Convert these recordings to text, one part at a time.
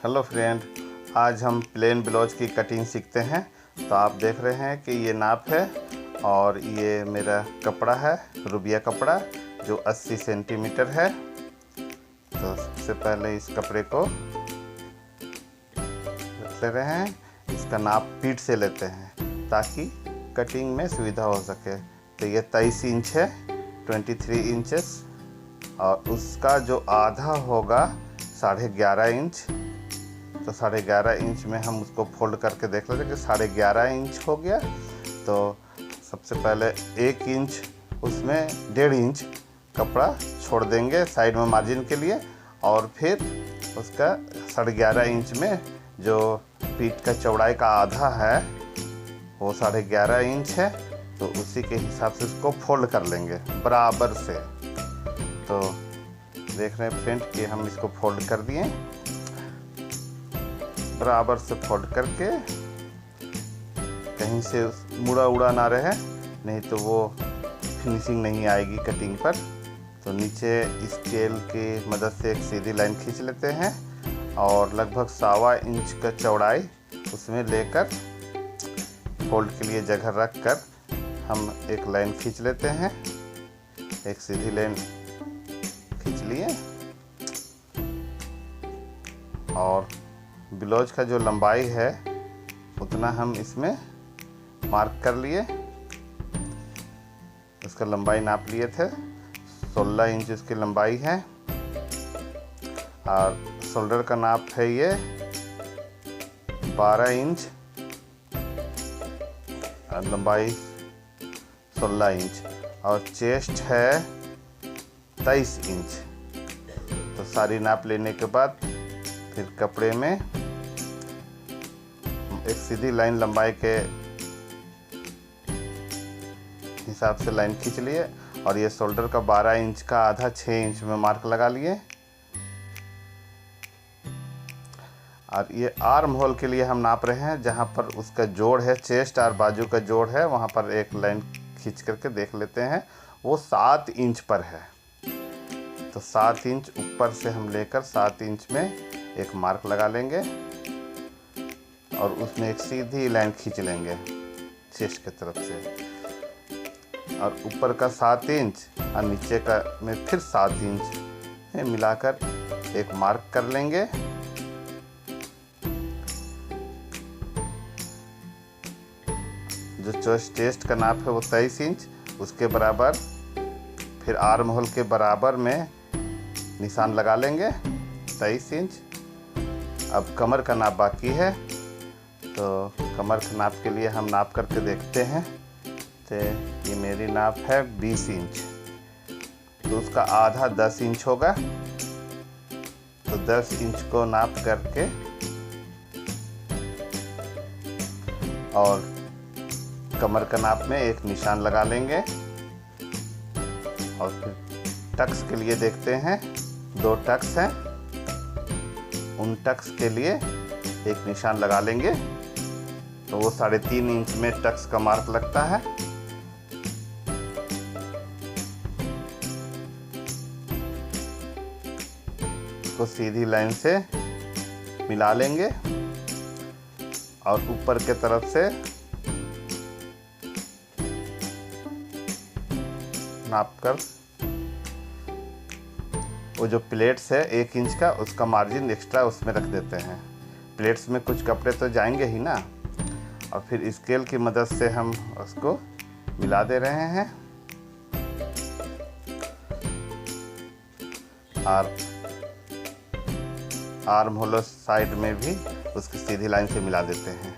Hello friend, आज हम plain blouse की कटिंग सीखते हैं। तो आप देख रहे हैं कि ये नाप है और ये मेरा कपड़ा है, रुबिया कपड़ा, जो 80 सेंटीमीटर है। तो सबसे पहले इस कपड़े को रख ले रहे हैं। इसका नाप पीठ से लेते हैं ताकि कटिंग में सुविधा हो सके। तो ये 23 इंच है, 23 इंचेस, और उसका जो आधा होगा 11.5 इंच। तो 11.5 इंच में हम उसको फोल्ड करके देख लेते हैं कि 11.5 इंच हो गया। तो सबसे पहले 1 इंच, उसमें 1.5 इंच कपड़ा छोड़ देंगे साइड में मार्जिन के लिए, और फिर उसका 11.5 इंच में जो पीठ का चौड़ाई का आधा है वो 11.5 इंच है। तो उसी के हिसाब से उसको फोल्ड कर लेंगे बराबर से। तो देख रहे हैं फ्रेंड कि हम इसको फोल्ड कर दिए, बराबर से फोल्ड करके, कहीं से मुड़ा उड़ा ना रहे, नहीं तो वो फिनिशिंग नहीं आएगी कटिंग पर। तो नीचे स्केल की मदद से एक सीधी लाइन खींच लेते हैं और लगभग 1.25 इंच का चौड़ाई उसमें लेकर फोल्ड के लिए जगह रख कर हम एक लाइन खींच लेते हैं। एक सीधी लाइन खींच लिए और ब्लाउज का जो लंबाई है उतना हम इसमें मार्क कर लिए। उसका लंबाई नाप लिए थे, 16 इंच उसकी लंबाई है, और शोल्डर का नाप है ये 12 इंच और लंबाई 16 इंच, और चेस्ट है 23 इंच। तो सारी नाप लेने के बाद फिर कपड़े में एक सीधी लाइन लंबाई के हिसाब से लाइन खींच लिए, और ये शोल्डर का 12 इंच का आधा 6 इंच में मार्क लगा लिए। और ये आर्म होल के लिए हम नाप रहे हैं, जहाँ पर उसका जोड़ है, चेस्ट और बाजू का जोड़ है, वहाँ पर एक लाइन खींच करके देख लेते हैं। वो 7 इंच पर है। तो 7 इंच ऊपर से हम लेकर 7 इंच में एक मार्क लगा लेंगे और उसमें एक सीधी लाइन खींच लेंगे चेस्ट की तरफ से, और ऊपर का 7 इंच और नीचे का में फिर 7 इंच में मिलाकर एक मार्क कर लेंगे। जो चेस्ट का नाप है वो 23 इंच, उसके बराबर फिर आर्म होल के बराबर में निशान लगा लेंगे 23 इंच। अब कमर का नाप बाकी है, तो कमर के नाप के लिए हम नाप करके देखते हैं। तो ये मेरी नाप है 20 इंच, तो उसका आधा 10 इंच होगा। तो 10 इंच को नाप करके और कमर का नाप में एक निशान लगा लेंगे, और फिर टक्स के लिए देखते हैं। 2 टक्स हैं, उन टक्स के लिए एक निशान लगा लेंगे। तो वो 3.5 इंच में टक्स का मार्क लगता है। इसको सीधी लाइन से मिला लेंगे और ऊपर के तरफ से नाप कर वो जो प्लेट्स है 1 इंच का, उसका मार्जिन एक्स्ट्रा उसमें रख देते हैं। प्लेट्स में कुछ कपड़े तो जाएंगे ही ना, और फिर स्केल की मदद से हम उसको मिला दे रहे हैं और आर्म होल साइड में भी उसकी सीधी लाइन से मिला देते हैं।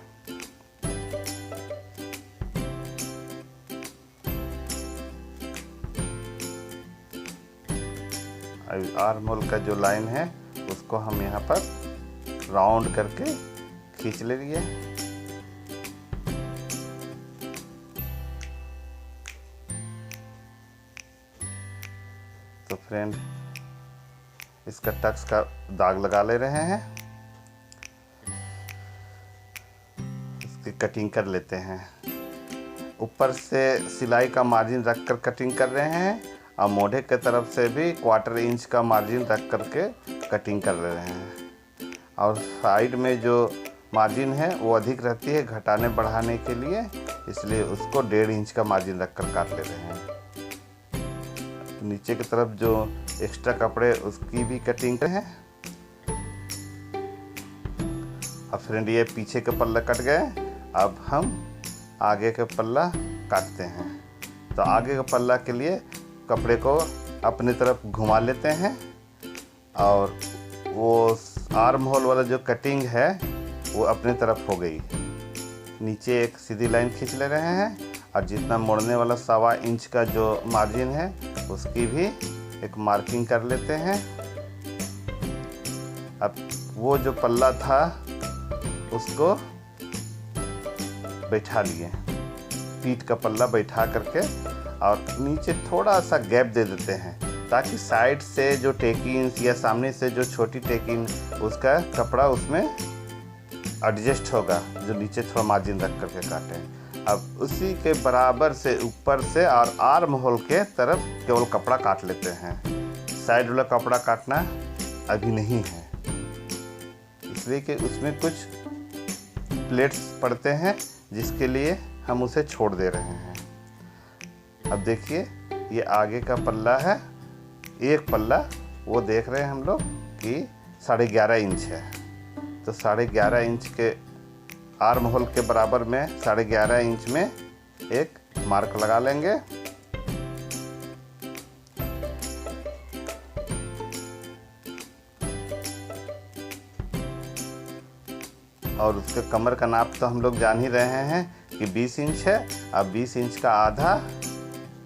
आर्म होल का जो लाइन है उसको हम यहाँ पर राउंड करके खींच लेंगे। तो फ्रेंड, इसका टक्स का दाग लगा ले रहे हैं, इसकी कटिंग कर लेते हैं। ऊपर से सिलाई का मार्जिन रख कर कटिंग कर रहे हैं, और मोढ़े के तरफ से भी 1/4 इंच का मार्जिन रख करके कटिंग कर रहे हैं। और साइड में जो मार्जिन है वो अधिक रहती है घटाने बढ़ाने के लिए, इसलिए उसको 1.5 इंच का मार्जिन रखकर काट ले रहे हैं। नीचे की तरफ जो एक्स्ट्रा कपड़े उसकी भी कटिंग है। अब फ्रेंड ये पीछे का पल्ला कट गए, अब हम आगे का पल्ला काटते हैं। तो आगे का पल्ला के लिए कपड़े को अपनी तरफ घुमा लेते हैं और वो आर्म होल वाला जो कटिंग है वो अपनी तरफ हो गई। नीचे एक सीधी लाइन खींच ले रहे हैं और जितना मोड़ने वाला 1.25 इंच का जो मार्जिन है उसकी भी एक मार्किंग कर लेते हैं। अब वो जो पल्ला था उसको बैठा लिए, पीठ का पल्ला बैठा करके, और नीचे थोड़ा सा गैप दे देते हैं ताकि साइड से जो टेकिंग या सामने से जो छोटी टेकिंग उसका कपड़ा उसमें एडजस्ट होगा, जो नीचे थोड़ा मार्जिन रख करके काटें। अब उसी के बराबर से ऊपर से और आर्म होल के तरफ केवल कपड़ा काट लेते हैं। साइड वाला कपड़ा काटना अभी नहीं है, इसलिए कि उसमें कुछ प्लेट्स पड़ते हैं जिसके लिए हम उसे छोड़ दे रहे हैं। अब देखिए ये आगे का पल्ला है, एक पल्ला वो देख रहे हैं हम लोग कि 11.5 इंच है। तो 11.5 इंच के आर्म होल के बराबर में 11.5 इंच में एक मार्क लगा लेंगे। और उसके कमर का नाप तो हम लोग जान ही रहे हैं कि 20 इंच है। अब 20 इंच का आधा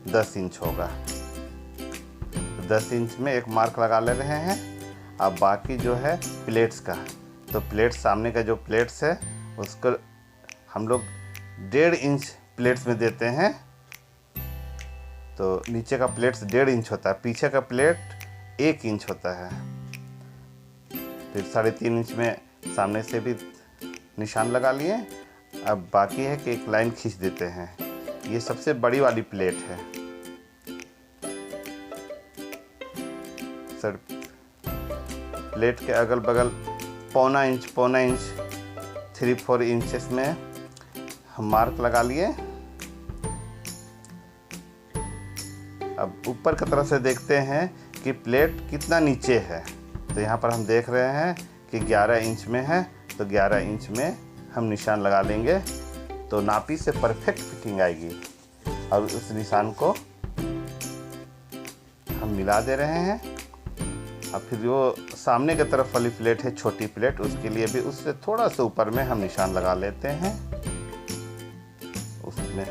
10 इंच होगा, तो 10 इंच में एक मार्क लगा ले रहे हैं। अब बाकी जो है प्लेट्स का, तो प्लेट्स सामने का जो प्लेट्स है उसको हम लोग 1.5 इंच प्लेट्स में देते हैं। तो नीचे का प्लेट्स 1.5 इंच होता है, पीछे का प्लेट 1 इंच होता है। फिर 3.5 इंच में सामने से भी निशान लगा लिए। अब बाकी है कि एक लाइन खींच देते हैं। ये सबसे बड़ी वाली प्लेट है सर। प्लेट के अगल बगल 0.25 इंच 3-4 इंचेस में हम मार्क लगा लिए। अब ऊपर की तरफ से देखते हैं कि प्लेट कितना नीचे है। तो यहाँ पर हम देख रहे हैं कि 11 इंच में है, तो 11 इंच में हम निशान लगा लेंगे तो नापी से परफेक्ट फिटिंग आएगी। और उस निशान को हम मिला दे रहे हैं। अब फिर वो सामने की तरफ वाली प्लेट है छोटी प्लेट, उसके लिए भी उससे थोड़ा सा ऊपर में हम निशान लगा लेते हैं। उसमें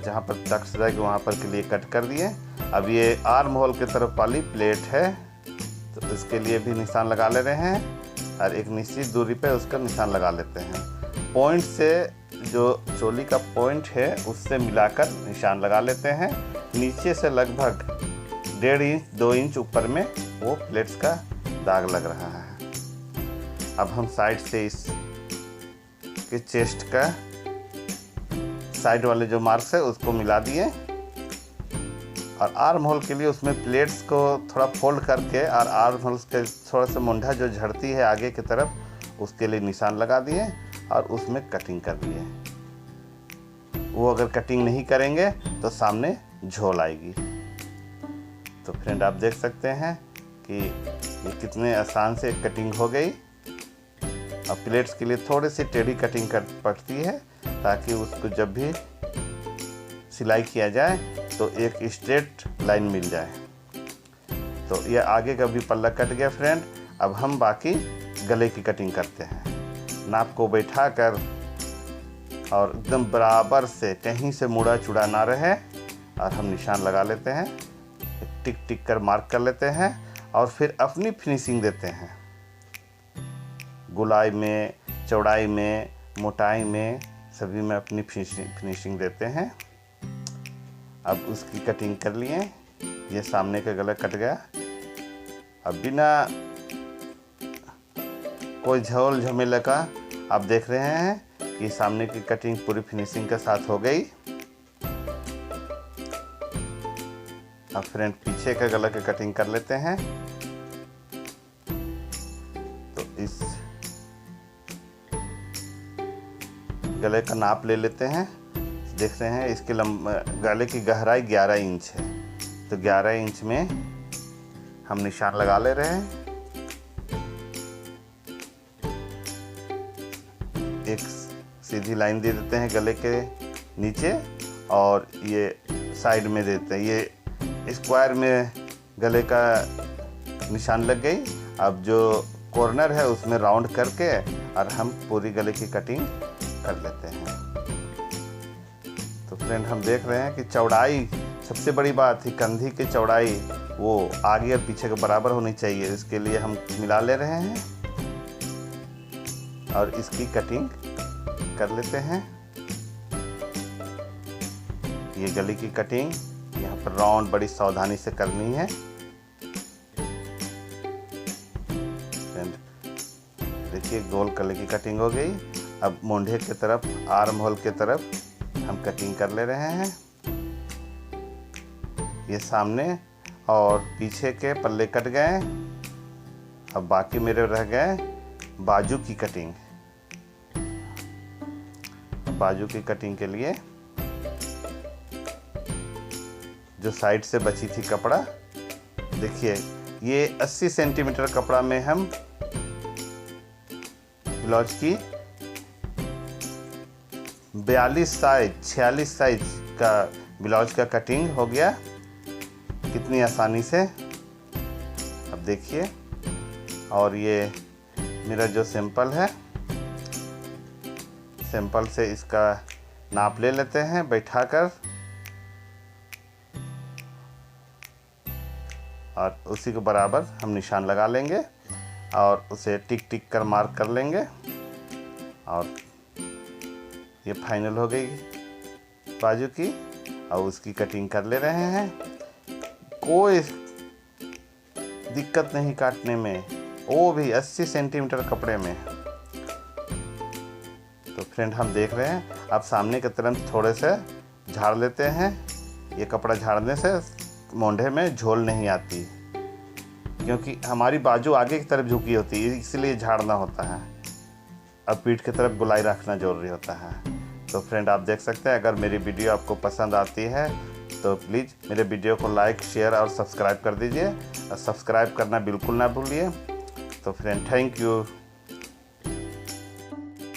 जहाँ पर टक्स जाएगी वहाँ पर के लिए कट कर दिए। अब ये आर्म होल की तरफ वाली प्लेट है तो इसके लिए भी निशान लगा ले रहे हैं और एक निश्चित दूरी पे उसका निशान लगा लेते हैं। पॉइंट से जो चोली का पॉइंट है उससे मिलाकर निशान लगा लेते हैं। नीचे से लगभग 1.5 इंच 2 इंच ऊपर में वो प्लेट्स का दाग लग रहा है। अब हम साइड से इस के चेस्ट का साइड वाले जो मार्क्स है उसको मिला दिए और आर्म होल के लिए उसमें प्लेट्स को थोड़ा फोल्ड करके और आर्म होल के थोड़ा सा मुंडा जो झड़ती है आगे की तरफ उसके लिए निशान लगा दिए और उसमें कटिंग कर दिए। वो अगर कटिंग नहीं करेंगे तो सामने झोल आएगी। तो फ्रेंड आप देख सकते हैं कि ये कितने आसान से कटिंग हो गई। अब प्लेट्स के लिए थोड़ी सी टेढ़ी कटिंग कर पड़ती है ताकि उसको जब भी सिलाई किया जाए तो एक स्ट्रेट लाइन मिल जाए। तो ये आगे का भी पल्ला कट गया फ्रेंड। अब हम बाकी गले की कटिंग करते हैं। नाप को बैठा कर और एकदम बराबर से कहीं से मुड़ा चुड़ा ना रहे और हम निशान लगा लेते हैं, टिक टिक कर मार्क कर लेते हैं और फिर अपनी फिनिशिंग देते हैं। गुलाई में, चौड़ाई में, मोटाई में सभी में अपनी फिनिशिंग देते हैं। अब उसकी कटिंग कर लिए। ये सामने का गला कट गया। अब बिना कोई झोल झमेले का आप देख रहे हैं कि सामने की कटिंग पूरी फिनिशिंग के साथ हो गई। अब फ्रेंड पीछे का गला की कटिंग कर लेते हैं। तो इस गले का नाप ले लेते हैं। देख रहे हैं इसके गले की गहराई 11 इंच है, तो 11 इंच में हम निशान लगा ले रहे हैं। एक सीधी लाइन दे देते हैं गले के नीचे और ये साइड में देते हैं। ये स्क्वायर में गले का निशान लग गई। अब जो कॉर्नर है उसमें राउंड करके और हम पूरी गले की कटिंग कर लेते हैं। तो फ्रेंड हम देख रहे हैं कि चौड़ाई सबसे बड़ी बात है, कंधी की चौड़ाई वो आगे और पीछे के बराबर होनी चाहिए। इसके लिए हम मिला ले रहे हैं और इसकी कटिंग कर लेते हैं। ये गले की कटिंग यहाँ पर राउंड बड़ी सावधानी से करनी है। देखिए गोल गले की कटिंग हो गई। अब मोंढे की तरफ, आर्म होल की तरफ हम कटिंग कर ले रहे हैं। ये सामने और पीछे के पल्ले कट गए। अब बाकी मेरे रह गए बाजू की कटिंग। बाजू की कटिंग के लिए जो साइड से बची थी कपड़ा, देखिए ये 80 सेंटीमीटर कपड़ा में हम ब्लाउज की 42 साइज 46 साइज का ब्लाउज का कटिंग हो गया कितनी आसानी से। अब देखिए, और ये मेरा जो सैंपल है, सैंपल से इसका नाप ले लेते हैं बैठाकर और उसी के बराबर हम निशान लगा लेंगे और उसे टिक टिक कर मार्क कर लेंगे। और ये फाइनल हो गई बाजू की और उसकी कटिंग कर ले रहे हैं। कोई दिक्कत नहीं काटने में, वो भी 80 सेंटीमीटर कपड़े में। तो फ्रेंड हम देख रहे हैं, अब सामने की तरफ थोड़े से झाड़ लेते हैं। ये कपड़ा झाड़ने से मोंढे में झोल नहीं आती, क्योंकि हमारी बाजू आगे की तरफ झुकी होती है, इसलिए झाड़ना होता है। अब पीठ की तरफ गोलाई रखना जरूरी होता है। तो फ्रेंड आप देख सकते हैं, अगर मेरी वीडियो आपको पसंद आती है तो प्लीज़ मेरे वीडियो को लाइक, शेयर और सब्सक्राइब कर दीजिए। और सब्सक्राइब करना बिल्कुल ना भूलिए। तो फ्रेंड थैंक यू।